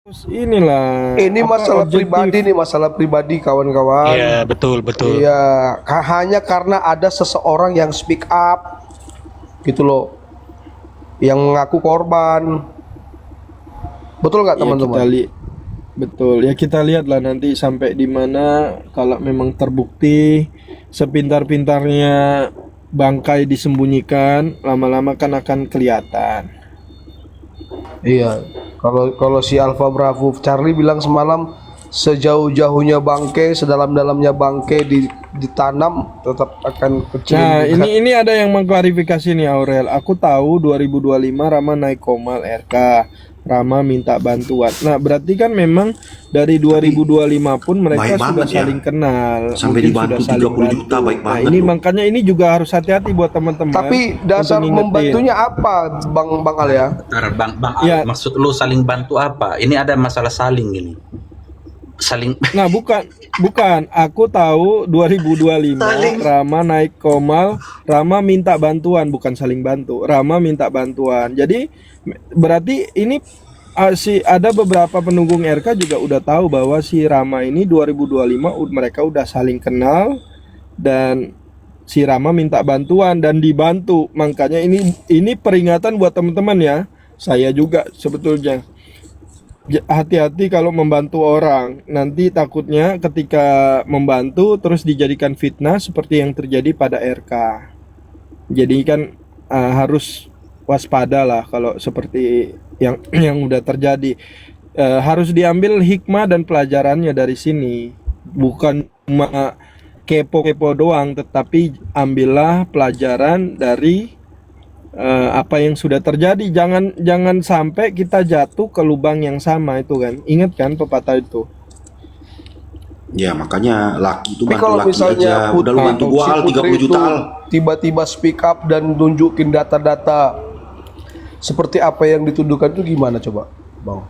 Terus inilah Ini apa masalah pribadi objektif. nih, masalah pribadi kawan-kawan. Iya, betul, betul. Iya, hanya karena ada seseorang yang speak up gitu loh, yang mengaku korban. Betul nggak Ya kita teman-teman? betul. Ya kita lihatlah nanti sampai di mana kalau memang terbukti sepintar-pintarnya bangkai disembunyikan, lama-lama kan akan kelihatan. Iya. Kalau kalau si Alpha Bravo Charlie bilang semalam, sejauh-jauhnya bangke, sedalam-dalamnya bangke ditanam tetap akan kecil Nah, juga. ini ada yang mengklarifikasi nih Aurel. Aku tahu 2025 Rama naik komal RK. Rama minta bantuan. Nah, berarti kan memang dari Tapi 2025 pun mereka baik sudah banget ya. saling kenal, Sampai mungkin sudah dibantu saling 30 juta, bantu. baik Nah, banget ini loh. makanya ini juga harus hati-hati buat teman-teman Tapi untuk dasar ngingetin. membantunya apa, Bang Al ya? Bentar, Bang Al, Ya, maksud lu saling bantu apa? Ini ada masalah saling ini. Saling nah bukan bukan. Aku tahu 2025 Saling. Rama naik komal, Rama minta bantuan, bukan saling bantu. Rama minta bantuan. Jadi berarti ini si ada beberapa pendukung RK juga udah tahu bahwa si Rama ini 2025 mereka udah saling kenal dan si Rama minta bantuan dan dibantu. Makanya ini peringatan buat teman-teman ya. Saya juga sebetulnya hati-hati kalau membantu orang. Nanti takutnya ketika membantu terus dijadikan fitnah seperti yang terjadi pada RK. Jadi kan harus waspada lah kalau seperti yang yang udah terjadi. Harus diambil hikmah dan pelajarannya dari sini. Bukan cuma kepo-kepo doang, tetapi ambillah pelajaran dari apa yang sudah terjadi. Jangan sampai kita jatuh ke lubang yang sama itu kan. Ingat kan pepatah itu. Ya makanya laki itu Tapi bantu kalau laki misalnya aja. Udah lu bantu gua si Al 30 Putri itu juta Al. tiba-tiba speak up dan tunjukin data-data seperti apa yang dituduhkan itu gimana coba, Bang?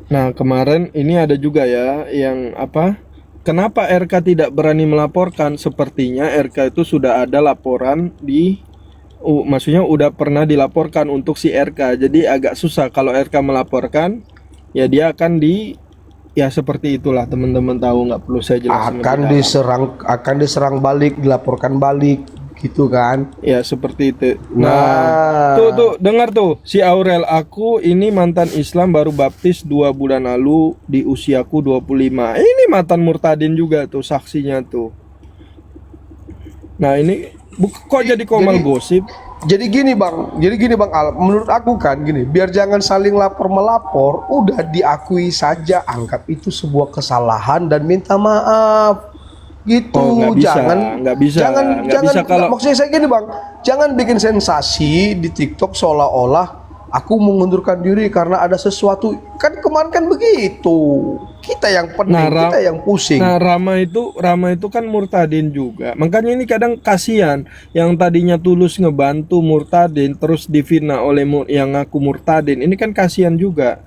Nah, kemarin ini ada juga ya yang apa? Kenapa RK tidak berani melaporkan? Sepertinya RK itu sudah ada laporan maksudnya udah pernah dilaporkan untuk si RK. Jadi agak susah kalau RK melaporkan, ya dia akan ya seperti itulah teman-teman tahu, nggak perlu saya jelasin lebih dalam. Akan diserang balik, dilaporkan balik gitu kan. Ya seperti itu. Nah, Nah, tuh dengar tuh si Aurel, aku ini mantan Islam baru baptis 2 bulan lalu di usiaku 25. Ini mantan murtadin juga tuh saksinya tuh. Nah, ini kok jadi komal jadi gosip? jadi gini Bang Al, menurut aku kan gini, biar jangan saling lapor melapor, udah diakui saja, anggap itu sebuah kesalahan dan minta maaf. Gitu, Oh, nggak bisa, nggak bisa, jangan nggak bisa kalau maksudnya saya gini Bang, jangan bikin sensasi di TikTok seolah-olah aku mengundurkan diri karena ada sesuatu. Kan kemarin kan begitu. Kita yang nah, pening, kita yang pusing. nah Rama itu kan murtadin juga. Makanya ini kadang kasihan yang tadinya tulus ngebantu murtadin terus difitnah oleh yang ngaku murtadin. Ini kan kasihan juga.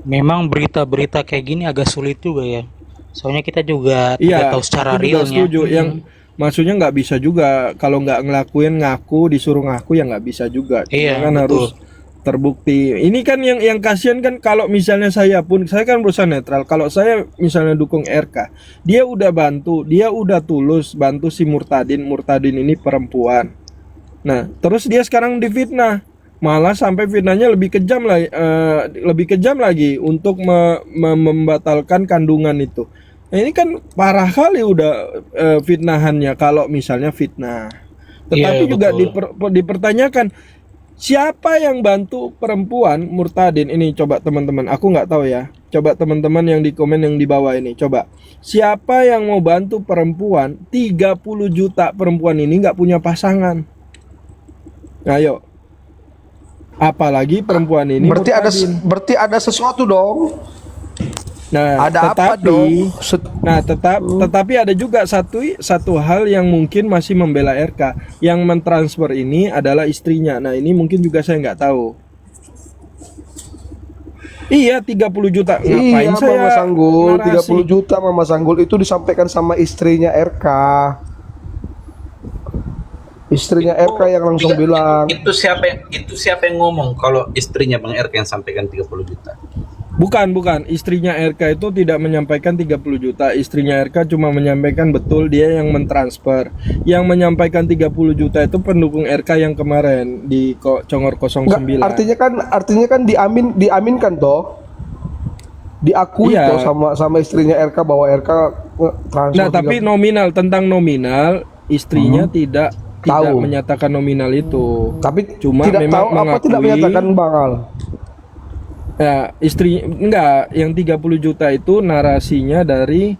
Memang berita-berita kayak gini agak sulit juga ya. Soalnya kita juga tidak Iya, tahu secara aku juga realnya. setuju. Yang maksudnya nggak bisa juga kalau nggak ngelakuin ngaku disuruh ngaku ya nggak bisa juga. Cuma Iya, kan harus betul. terbukti. Ini kan yang kasihan kan kalau misalnya saya kan berusaha netral. Kalau saya misalnya dukung RK, dia udah bantu, dia udah tulus bantu si murtadin. Murtadin ini perempuan. Nah, terus dia sekarang difitnah. Malah sampai fitnahnya lebih kejam lagi untuk membatalkan kandungan itu. Nah, ini kan parah kali udah fitnahannya kalau misalnya fitnah. Tetapi Iya, juga betul. dipertanyakan siapa yang bantu perempuan murtadin ini, coba teman-teman. Aku nggak tahu ya. Coba teman-teman yang di komen yang di bawah ini, coba. Siapa yang mau bantu perempuan? 30 juta perempuan ini nggak punya pasangan. Ayo. Apalagi perempuan ini murtadin. Berarti ada sesuatu dong. Nah, Ada apa dong? tetapi ada juga satu hal yang mungkin masih membela RK. Yang mentransfer ini adalah istrinya. Nah, ini mungkin juga saya nggak tahu. Iya, 30 juta. Ngapain Iya, saya Mama Sanggul, narasi? 30 juta Mama Sanggul itu disampaikan sama istrinya RK. Istrinya RK yang langsung bilang. Itu siapa yang ngomong kalau istrinya Bang RK yang sampaikan 30 juta? Bukan, istrinya RK itu tidak menyampaikan 30 juta. Istrinya RK cuma menyampaikan betul dia yang mentransfer. Yang menyampaikan 30 juta itu pendukung RK yang kemarin di Congor 09. Enggak, artinya kan diaminkan toh. Diakui Iya. toh sama istrinya RK bahwa RK transfer. Nah, tapi 30. nominal, tentang nominal istrinya tidak Tahu. menyatakan nominal itu. Tapi Cuma tidak memang tahu apa mengakui, tidak menyatakan Bang Al. ya, enggak, yang 30 juta itu narasinya dari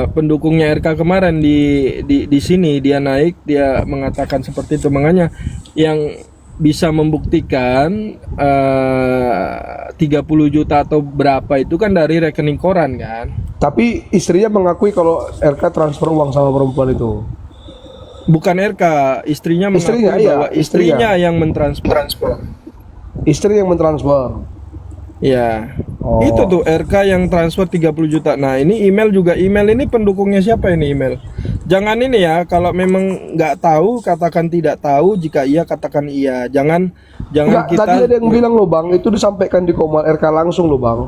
pendukungnya RK kemarin di sini dia naik, dia mengatakan seperti itu. Makanya yang bisa membuktikan 30 juta atau berapa itu kan dari rekening koran kan. Tapi istrinya mengakui kalau RK transfer uang sama perempuan itu. Bukan RK, istrinya mengakui Istrinya, iya, bahwa istrinya. istrinya yang mentransfer. Istri yang mentransfer. Ya. Oh. Itu tuh RK yang transfer 30 juta. Nah, ini email ini pendukungnya siapa ini email? Jangan ini ya, kalau memang nggak tahu katakan tidak tahu, jika iya katakan iya. Jangan Enggak, kita. tadi ada yang bilang loh Bang, itu disampaikan di Komal RK langsung loh Bang.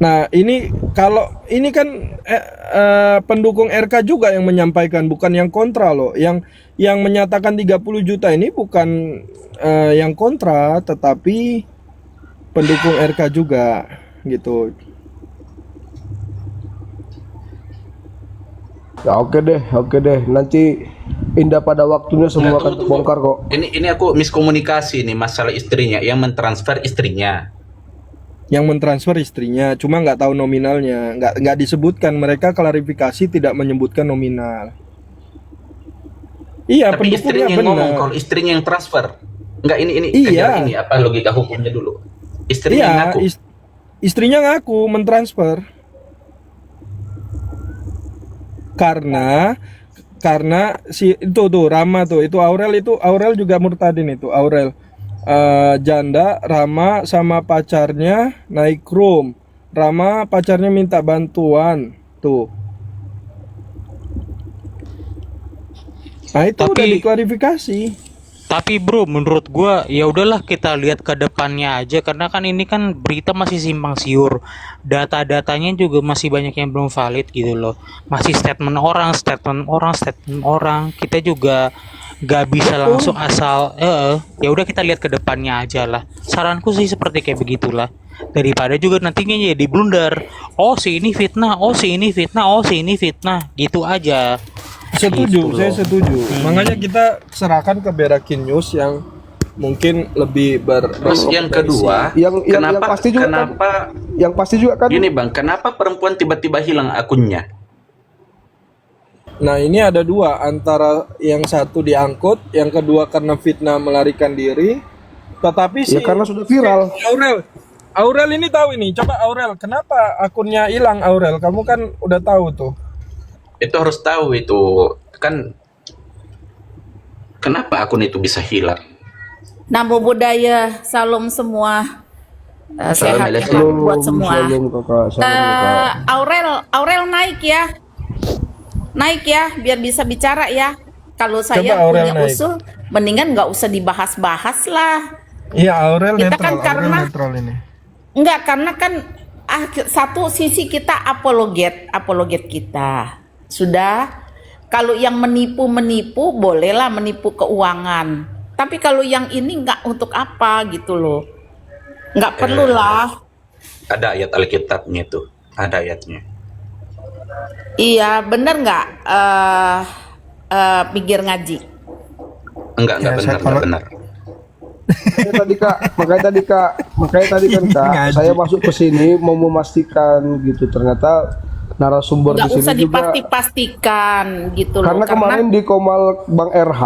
Nah, ini kalau ini kan pendukung RK juga yang menyampaikan, bukan yang kontra loh. Yang menyatakan 30 juta ini bukan yang kontra, tetapi pendukung RK juga gitu. Ya oke deh. Nanti indah pada waktunya semua akan terbongkar kok. Ini aku miskomunikasi nih masalah istrinya yang mentransfer istrinya. Yang mentransfer istrinya, cuma nggak tahu nominalnya, nggak disebutkan. Mereka klarifikasi tidak menyebutkan nominal. Iya, Tapi pendukungnya istrinya yang ngomong benar. kalau istrinya yang transfer. Enggak, ini Iya. kejar ini apa logika hukumnya dulu. Istrinya yang Iya, ngaku. istrinya ngaku mentransfer. Karena si itu tuh Rama tuh, itu Aurel juga murtadin itu Aurel. Janda Rama sama pacarnya naik room. Rama pacarnya minta bantuan tuh. Nah, itu udah diklarifikasi. Tapi bro, menurut gua ya udahlah kita lihat ke depannya aja, karena kan ini kan berita masih simpang siur, data-datanya juga masih banyak yang belum valid gitu loh, masih statement orang, kita juga gak bisa langsung asal ya udah kita lihat ke depannya aja lah. Saranku sih seperti kayak begitulah, daripada juga nantinya jadi blunder. Oh si ini fitnah, gitu aja. Setuju, Gitu saya loh. setuju. Makanya kita serahkan ke Berakin News yang mungkin lebih Terus yang kedua, Yang pasti juga kenapa kan gini Bang, kenapa perempuan tiba-tiba hilang akunnya? Nah, ini ada dua, antara yang satu diangkut, yang kedua karena fitnah melarikan diri. Tetapi ya karena sudah viral. Aurel ini tahu ini. Coba Aurel, kenapa akunnya hilang Aurel? Kamu kan udah tahu tuh. Itu harus tahu itu kan kenapa akun itu bisa hilang. Namo budaya, salam semua. Sehat Assalamualaikum. buat semua. Shalom kakak, shalom kakak. Aurel naik ya, biar bisa bicara ya. Kalau saya Aurel punya naik. usul, mendingan nggak usah dibahas-bahas lah. Iya, Aurel Kita netral, kan Aurel karena netral ini. Enggak, karena kan satu sisi kita apologet kita. Sudah, kalau yang menipu bolehlah menipu keuangan. Tapi kalau yang ini nggak untuk apa gitu loh. Nggak perlu lah. Ada ayat Alkitabnya tuh, ada ayatnya. Iya, bener nggak? Pikir ngaji. Enggak Ya, benar, kalau- enggak benar. Makanya tadi kak, saya masuk ke sini mau memastikan gitu. Ternyata narasumber Nggak di sini usah juga. dipasti-pastikan gitu loh. Karena kemarin di Komal Bang RH,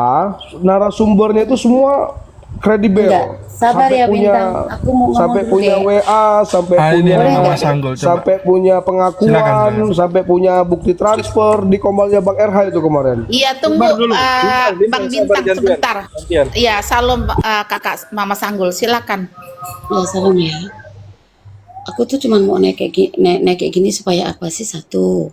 narasumbernya itu semua kredibel. Enggak, sabar ya, Bintang. Aku mau ngomong sampai dulu punya deh. WA, sampai Ini punya Mama Sanggul, coba. sampai punya pengakuan, Silakan. sampai punya bukti transfer di Komalnya Bang RH itu kemarin. Iya, tunggu Bang Bintang sebentar. Iya, salam Kakak Mama Sanggul, silakan. Ya salam ya. Aku tuh cuma mau naik kayak gini supaya apa sih? Satu,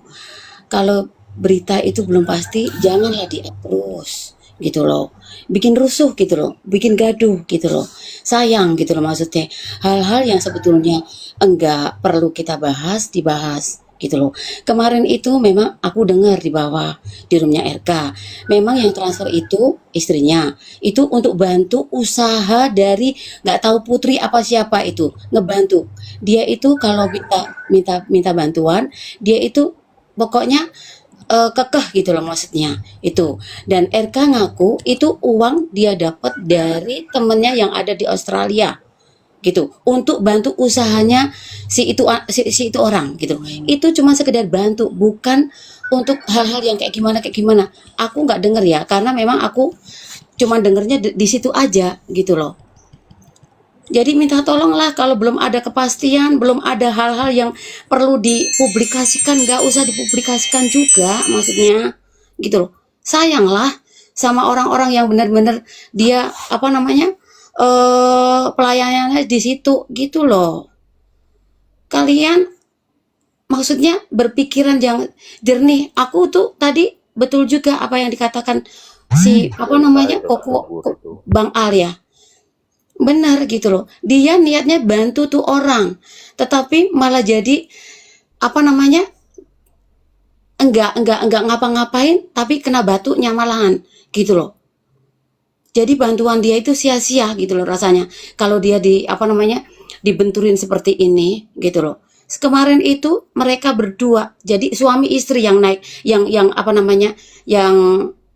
kalau berita itu belum pasti, janganlah di-up terus gitu loh. Bikin rusuh gitu loh, bikin gaduh gitu loh. Sayang gitu loh maksudnya. Hal-hal yang sebetulnya enggak perlu kita bahas, dibahas gitu loh. Kemarin itu memang aku dengar di bawah di roomnya RK. Memang yang transfer itu istrinya. Itu untuk bantu usaha dari nggak tahu Putri apa siapa itu, ngebantu. Dia itu kalau minta bantuan, dia itu pokoknya kekeh gitu loh maksudnya itu. Dan RK ngaku itu uang dia dapat dari temennya yang ada di Australia gitu untuk bantu usahanya si itu orang gitu. Itu cuma sekedar bantu, bukan untuk hal-hal yang kayak gimana. Aku nggak denger ya, karena memang aku cuma dengernya di situ aja gitu loh. Jadi minta tolonglah kalau belum ada kepastian, belum ada hal-hal yang perlu dipublikasikan, nggak usah dipublikasikan juga maksudnya gitu loh. Sayanglah sama orang-orang yang benar-benar dia apa namanya pelayanannya di situ gitu loh. Kalian maksudnya berpikiran yang jernih. Aku tuh tadi betul juga apa yang dikatakan si apa namanya Bang Al ya. Benar gitu loh. Dia niatnya bantu tuh orang, tetapi malah jadi apa namanya enggak ngapa-ngapain, tapi kena batunya malahan gitu loh. Jadi bantuan dia itu sia-sia gitu loh rasanya. Kalau dia dibenturin seperti ini gitu loh. Kemarin itu mereka berdua, jadi suami istri yang naik, yang apa namanya, yang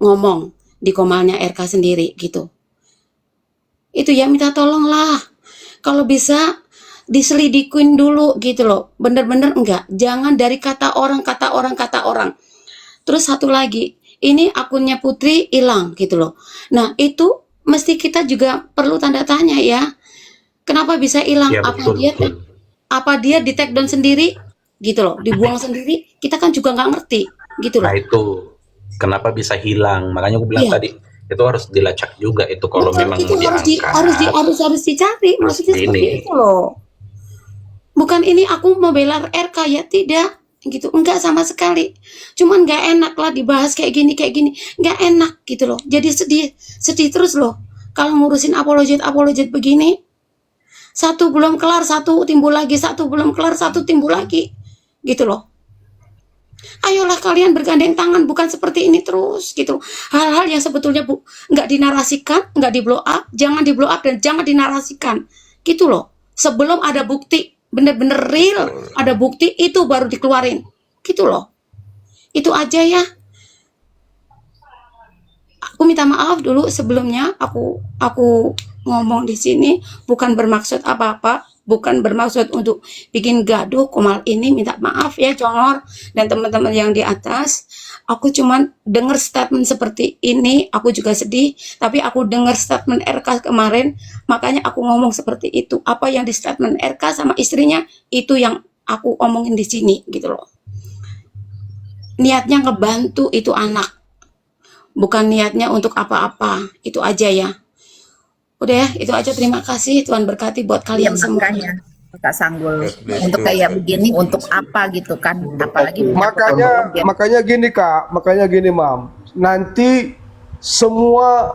ngomong di komalnya RK sendiri gitu. Itu ya minta tolonglah. Kalau bisa diselidikin dulu gitu loh. Bener-bener enggak. Jangan dari kata orang. Terus satu lagi, ini akunnya Putri hilang gitu loh. Nah itu mesti kita juga perlu tanda tanya ya. Kenapa bisa hilang? Ya, betul. Apa dia di take down sendiri gitu loh, dibuang sendiri? Kita kan juga nggak ngerti gitu loh. Nah itu kenapa bisa hilang? Makanya aku bilang Iya. tadi itu harus dilacak juga itu kalau Betul, memang itu diangkat. harus dicari maksudnya Ini. seperti itu loh. Bukan ini aku mau bela RK ya, tidak gitu, enggak sama sekali. Cuman nggak enak lah dibahas kayak gini, nggak enak gitu loh. Jadi sedih terus loh kalau ngurusin apologet begini. Satu belum kelar, satu timbul lagi, satu belum kelar, satu timbul lagi gitu loh. Ayolah kalian bergandeng tangan, bukan seperti ini terus gitu. Hal-hal yang sebetulnya nggak dinarasikan, nggak di blow up, jangan di blow up dan jangan dinarasikan gitu loh. Sebelum ada bukti bener-bener real, ada bukti itu baru dikeluarin gitu loh. Itu aja ya. Aku minta maaf dulu sebelumnya aku ngomong di sini bukan bermaksud apa-apa, bukan bermaksud untuk bikin gaduh. Komal ini minta maaf ya Congor dan teman-teman yang di atas. Aku cuman dengar statement seperti ini, aku juga sedih, tapi aku dengar statement RK kemarin, makanya aku ngomong seperti itu. Apa yang di statement RK sama istrinya, itu yang aku omongin di sini gitu loh. Niatnya ngebantu itu anak, bukan niatnya untuk apa-apa. Itu aja ya. Udah ya, itu aja. Terima kasih. Tuhan berkati buat kalian semua. Makanya Kak Sanggul untuk kayak begini untuk apa gitu kan, apalagi Makanya gini Kak, makanya gini Mam, nanti semua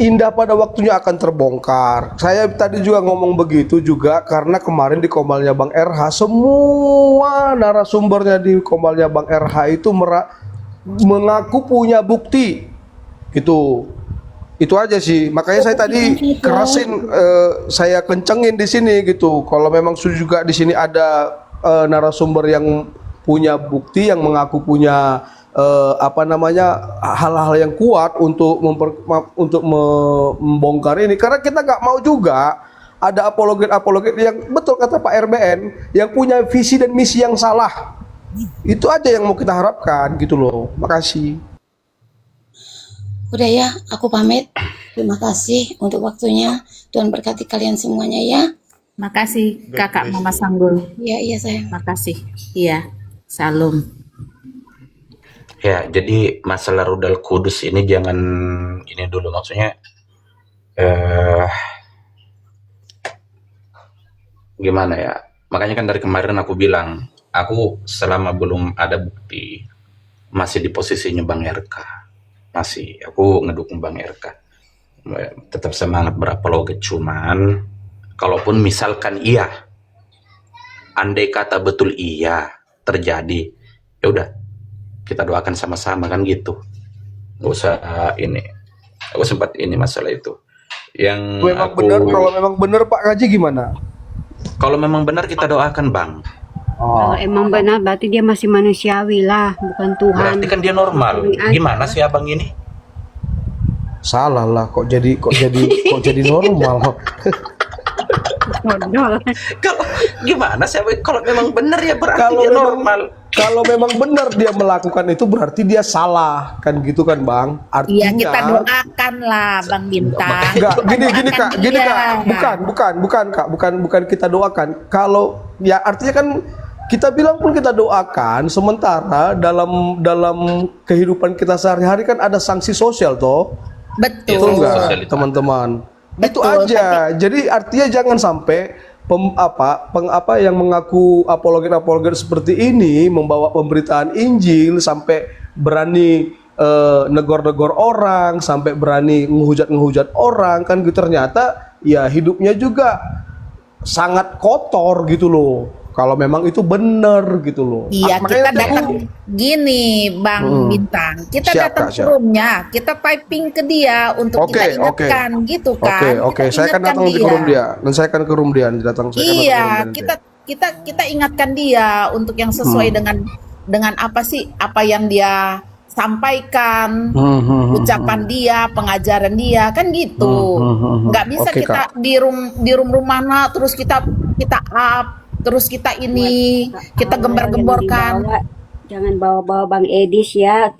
indah pada waktunya akan terbongkar. Saya tadi juga ngomong begitu juga karena kemarin di komalnya Bang RH, semua narasumbernya di komalnya Bang RH itu mengaku punya bukti gitu. Itu aja sih, makanya saya tadi kerasin, saya kencengin di sini gitu. Kalau memang juga di sini ada narasumber yang punya bukti, yang mengaku punya hal-hal yang kuat untuk membongkar ini. Karena kita nggak mau juga ada apologet yang betul kata Pak RBN yang punya visi dan misi yang salah. Itu aja yang mau kita harapkan gitu loh. Makasih. Udah ya, aku pamit. Terima kasih untuk waktunya. Tuhan berkati kalian semuanya ya. Makasih Kakak Mama Sanggul. Iya sayang. Makasih. Iya. Salam. Ya, jadi masalah rudal kudus ini jangan ini dulu, maksudnya gimana ya? Makanya kan dari kemarin aku bilang, aku selama belum ada bukti, masih di posisinya Bang RK. Masih, aku ngedukung Bang RK. Tetap semangat berapologet, cuman kalaupun misalkan iya, andai kata betul iya terjadi, ya udah kita doakan sama-sama kan gitu. Gak usah ini. Aku sempat ini masalah itu. Yang Memang aku benar, kalau memang benar Pak Kaji gimana? kalau memang benar kita doakan Bang. Oh. Kalau emang benar berarti dia masih manusiawi lah, bukan Tuhan. Berarti kan dia normal. Gimana sih abang ini? Salah lah, kok jadi normal. Bodoh. Kalau gimana sih abang? Kalau memang benar ya berarti Kalau dia memang- normal. Kalau memang benar dia melakukan itu berarti dia salah, kan gitu kan Bang? Iya, Artinya kita doakan lah Bang Bintang. enggak, gini Kak, Doakan gini dia. Kak, bukan Kak, bukan kita doakan. Kalau ya artinya kan kita bilang pun kita doakan, sementara dalam kehidupan kita sehari-hari kan ada sanksi sosial toh. Betul. Betul nggak Sosialitas. teman-teman? Itu Betul, aja. Jadi artinya jangan sampai yang mengaku apologet seperti ini membawa pemberitaan Injil sampai berani negor-negor orang, sampai berani ngehujat orang kan gitu, ternyata ya hidupnya juga sangat kotor gitu loh. Kalau memang itu benar gitu loh. Iya, Makanya kita itu- datang gini Bang Bintang. Kita Siap, datang Kak, ke siap. roomnya, kita typing ke dia untuk Oke, kita ingatkan gitu Oke, kan. oke. Kita Saya akan ingatkan datang ke room dia. Dan saya akan ke room dia. Iya, kita ingatkan dia untuk yang sesuai dengan apa sih, apa yang dia sampaikan, ucapan dia, pengajaran dia, kan gitu. Nggak bisa Oke, kita Kak. di room mana terus kita up, terus kita ini kita gembar-gemborkan. Jangan bawa-bawa Bang Edis ya.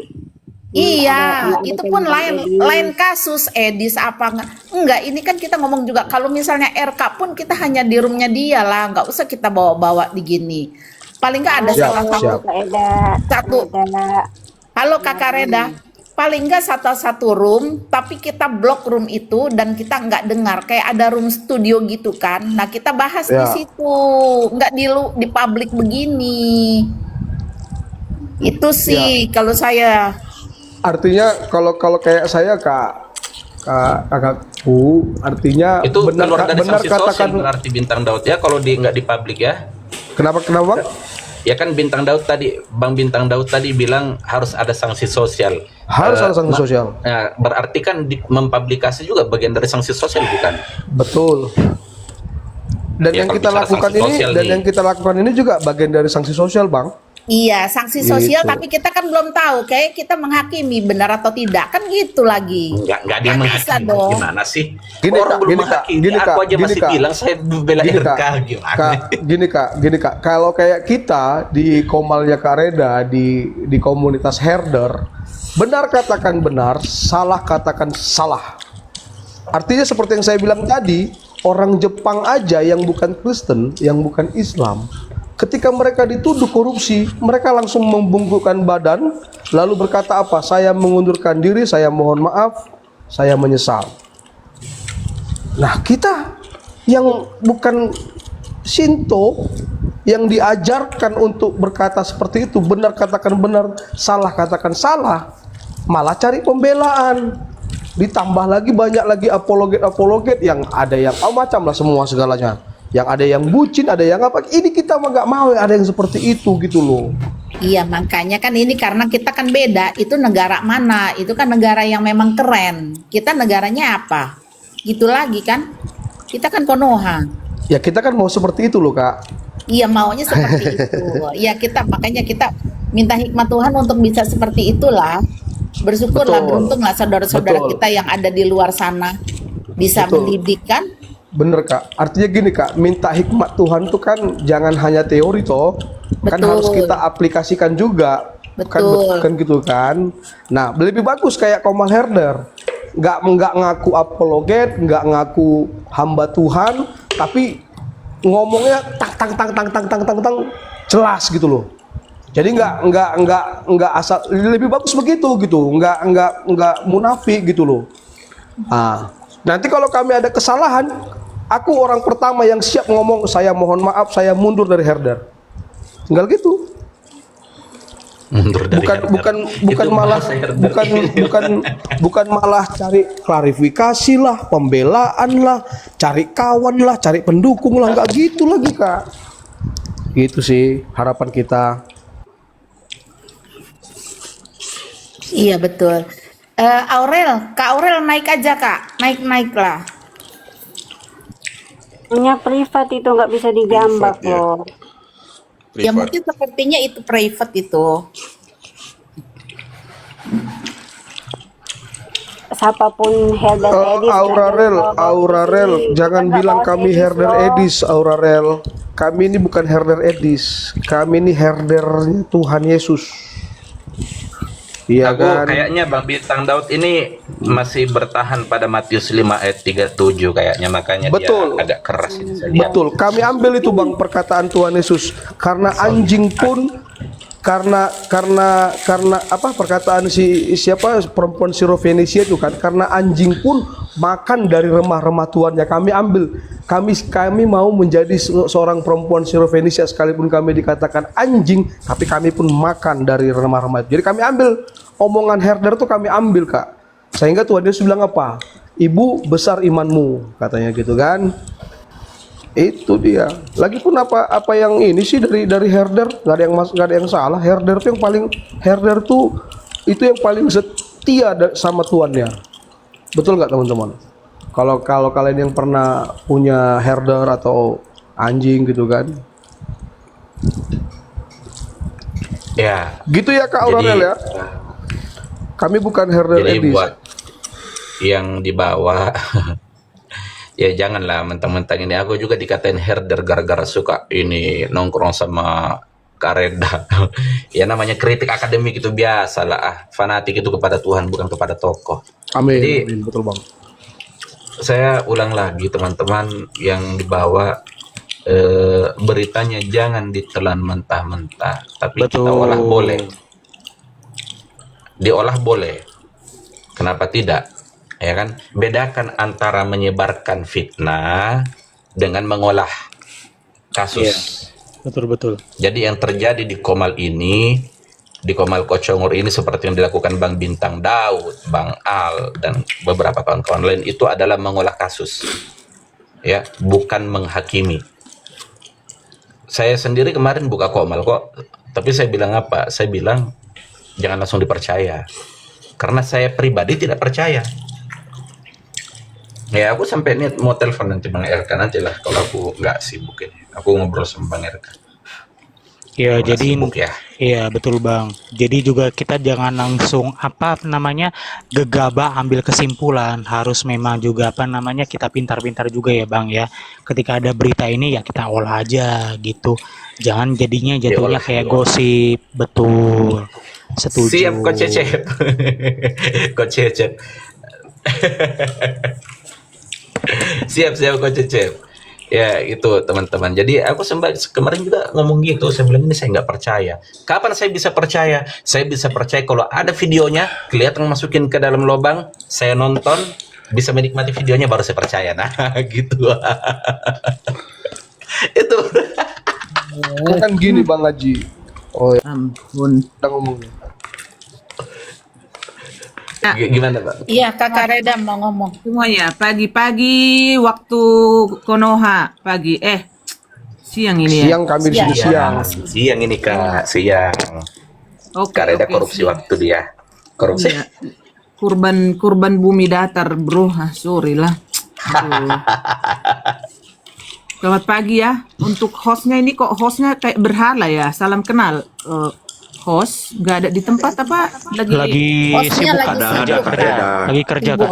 Iya, Ada itu yang pun Bang Edis. lain kasus Edis apa enggak, ini kan kita ngomong juga kalau misalnya RK pun kita hanya di roomnya dia lah, nggak usah kita bawa-bawa di gini. Paling nggak ada Siap, salah siap. Kak Eda. satu. Ada. Halo Kakak Reda, paling nggak satu room, tapi kita blok room itu dan kita nggak dengar, kayak ada room studio gitu kan. Nah kita bahas di Ya. situ, nggak di publik begini. Itu sih kalau saya. Artinya kalau kayak saya kakakku, artinya Itu keluar dari benar sanksi sosial katakan. berarti Bintang Daud ya kalau nggak di publik ya. Kenapa Bang? Ya kan Bintang Daud tadi, Bang Bintang Daud tadi bilang harus ada sanksi sosial. Harus ada sanksi sosial. Nah, berarti kan mempublikasi juga bagian dari sanksi sosial bukan? Betul. Dan Ya, yang kalau kita bicara lakukan sanksi ini sosial dan nih. yang kita lakukan ini juga bagian dari sanksi sosial, Bang. Iya, sanksi sosial, Gitu. tapi kita kan belum tahu, kayak kita menghakimi benar atau tidak, kan gitu lagi. Enggak dia Nggak bisa menghakimi. dong. Gimana sih? Gini, Orang Kak, belum gini, Kak, menghakimi, gini, aku Kak, aja gini, masih Kak. bilang saya bela Gini, RK Kak. gimana? Gini Kak, kalau kayak kita di Komalnya Kareda di komunitas herder, benar katakan benar, salah katakan salah. Artinya seperti yang saya bilang tadi, orang Jepang aja yang bukan Kristen, yang bukan Islam, ketika mereka dituduh korupsi, mereka langsung membungkukkan badan, lalu berkata apa? Saya mengundurkan diri, saya mohon maaf, saya menyesal. Nah, kita yang bukan Shinto, yang diajarkan untuk berkata seperti itu, benar katakan benar, salah katakan salah, malah cari pembelaan. Ditambah lagi banyak lagi apologet yang ada yang macam lah semua segalanya. Yang ada yang bucin, ada yang apa. Ini kita mah nggak mau ada yang seperti itu gitu loh. Iya, makanya kan ini karena kita kan beda, itu negara mana, itu kan negara yang memang keren. Kita negaranya apa? Gitu lagi kan? Kita kan Konoha. Ya kita kan mau seperti itu loh, Kak. Iya, maunya seperti itu. Iya, makanya kita minta hikmat Tuhan untuk bisa seperti itulah. Bersyukurlah, Betul. beruntunglah saudara-saudara Betul. kita yang ada di luar sana bisa Betul. mendidik kan? Bener, Kak. Artinya gini, Kak, minta hikmat Tuhan tuh kan jangan hanya teori toh, kan Betul. harus kita aplikasikan juga. Betul. Kan gitu kan. Nah, lebih bagus kayak Komal Herder. Nggak ngaku apologet, nggak ngaku hamba Tuhan, tapi ngomongnya tang jelas gitu loh. Jadi nggak asal, lebih bagus begitu gitu, nggak munafik gitu loh. Ah, nanti kalau kami ada kesalahan, aku orang pertama yang siap ngomong, saya mohon maaf, saya mundur dari herder. Tinggal gitu. Mundur dari bukan herder. bukan bukan Itu malah bahasa herder. bukan malah cari klarifikasi lah, pembelaan lah, cari kawan lah, cari pendukung lah, nggak gitu lagi Kak. Gitu sih harapan kita. Iya betul. Aurel, Kak Aurel naik aja Kak, naik lah. Punya privat itu nggak bisa digambar Privat, ya. loh. Ya Privat. mungkin sepertinya itu private itu. Siapapun herder edis. Aurarel, jangan bilang kami herder edis, Aurarel. Kami ini bukan herder edis, kami ini herdernya Tuhan Yesus. Iya Aku kan? kayaknya Bang Bintang Daud ini masih bertahan pada Matius 5 ayat 37 kayaknya, makanya Betul. dia agak keras ini saya lihat. Betul, kami ambil itu Bang perkataan Tuhan Yesus. Karena anjing pun karena apa perkataan siapa perempuan Sirofenisia itu kan, karena anjing pun makan dari remah-remah tuannya. Kami ambil, kami mau menjadi seorang perempuan Sirofenisia sekalipun kami dikatakan anjing, tapi kami pun makan dari remah-remah itu. Jadi kami ambil omongan herder tuh, kami ambil Kak. Sehingga Tuhan Yesus bilang apa? Ibu besar imanmu, katanya gitu kan. Itu dia. Lagipun apa yang ini sih dari herder, nggak ada yang salah. Herder tuh itu yang paling setia sama tuannya. Betul nggak teman-teman? Kalau kalian yang pernah punya herder atau anjing gitu kan? Ya. Gitu ya Kak Aurel ya. Kami bukan herder Jadi edis. buat yang dibawa ya janganlah mentang-mentang ini. Aku juga dikatain herder gara-gara suka ini nongkrong sama Kareda. Ya namanya kritik akademik itu biasa lah. Fanatik itu kepada Tuhan bukan kepada tokoh. Amin. Jadi Amin. Betul Bang. saya ulang lagi teman-teman yang dibawa, beritanya jangan ditelan mentah-mentah, tapi kita olah boleh. Diolah boleh. Kenapa tidak? Ya kan? Bedakan antara menyebarkan fitnah dengan mengolah kasus. Betul. Jadi yang terjadi di Komal ini, di Komal Kocongor ini seperti yang dilakukan Bang Bintang Daud, Bang Al, dan beberapa kawan-kawan lain itu adalah mengolah kasus. Ya, bukan menghakimi. Saya sendiri kemarin buka Komal kok, tapi saya bilang apa? Saya bilang jangan langsung dipercaya. Karena saya pribadi tidak percaya. Ya aku sampai niat mau telepon nanti Bang RK nanti lah kalau aku nggak sibuk ini. Aku ngobrol sama Bang RK. Ya, Kalau jadi sibuk ya. iya betul Bang. Jadi juga kita jangan langsung gegabah ambil kesimpulan. Harus memang juga kita pintar-pintar juga ya Bang ya. Ketika ada berita ini ya kita olah aja gitu. Jangan jadinya jatuhnya kayak gosip. Betul. Setuju. Siap Coach Cecep. Coach Cecep. Siap Coach Cecep. Ya itu teman-teman. Jadi aku kemarin juga ngomong gitu. Saya bilang ini saya nggak percaya. Kapan saya bisa percaya? Saya bisa percaya kalau ada videonya kelihatan masukin ke dalam lubang, saya nonton, bisa menikmati videonya baru saya percaya. Nah gitu. Itu. Kan gini Bang Haji. Oh ya. Ampun. Kita ngomongnya. Gimana Pak? Iya Kakak Reda mau ngomong. Semuanya pagi-pagi waktu Konoha pagi siang ini ya. Siang kami di sini siang. Siang ini Kak, siang. Karena korupsi siang. waktu dia. Korupsi. Iya. Kurban bumi datar bro. Sorry lah. Aduh. Selamat pagi ya. Untuk hostnya ini kok hostnya kayak berhala ya. Salam kenal. Host nggak ada di tempat apa? Lagi Hostnya sibuk lagi kerja. sibuk, Lagi kerja Kak.